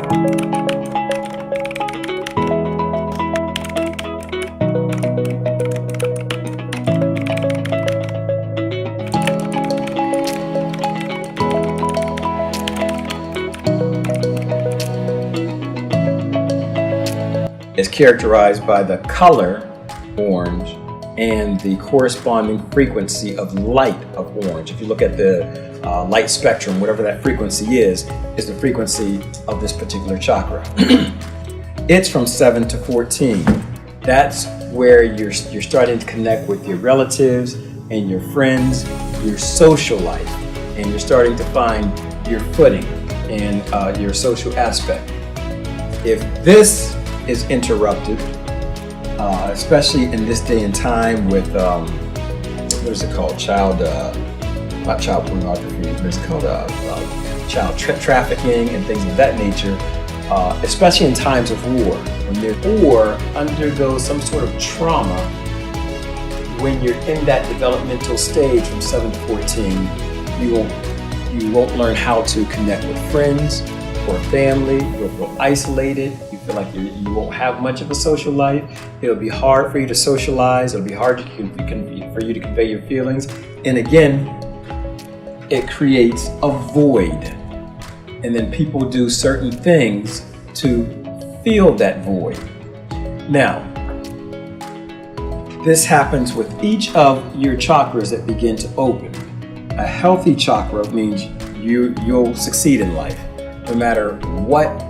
Is characterized by the color orange and the corresponding frequency of light of orange. If you look at the light spectrum, whatever that frequency is the frequency of this particular chakra. It's from 7 to 14. That's where you're starting to connect with your relatives and your friends, your social life, and you're starting to find your footing and your social aspect. If this is interrupted, especially in this day and time with what is it called? Not child pornography, but it's called child trafficking and things of that nature. Especially in times of war, when there's war, undergoes some sort of trauma. When you're in that developmental stage from 7 to 14, you won't learn how to connect with friends or family. You'll feel isolated. You feel like you won't have much of a social life. It'll be hard for you to socialize. It'll be hard for you to convey your feelings. And again, it creates a void. And then people do certain things to fill that void. Now, this happens with each of your chakras that begin to open. A healthy chakra means you'll succeed in life. No matter what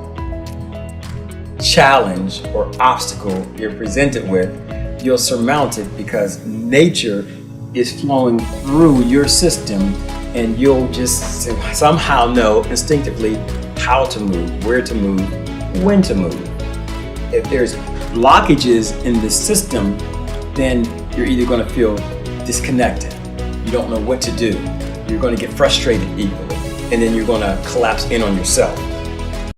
challenge or obstacle you're presented with, you'll surmount it because nature is flowing through your system, and you'll just somehow know instinctively how to move, where to move, when to move. If there's blockages in the system, then you're either going to feel disconnected. You don't know what to do. You're going to get frustrated easily, and then you're going to collapse in on yourself.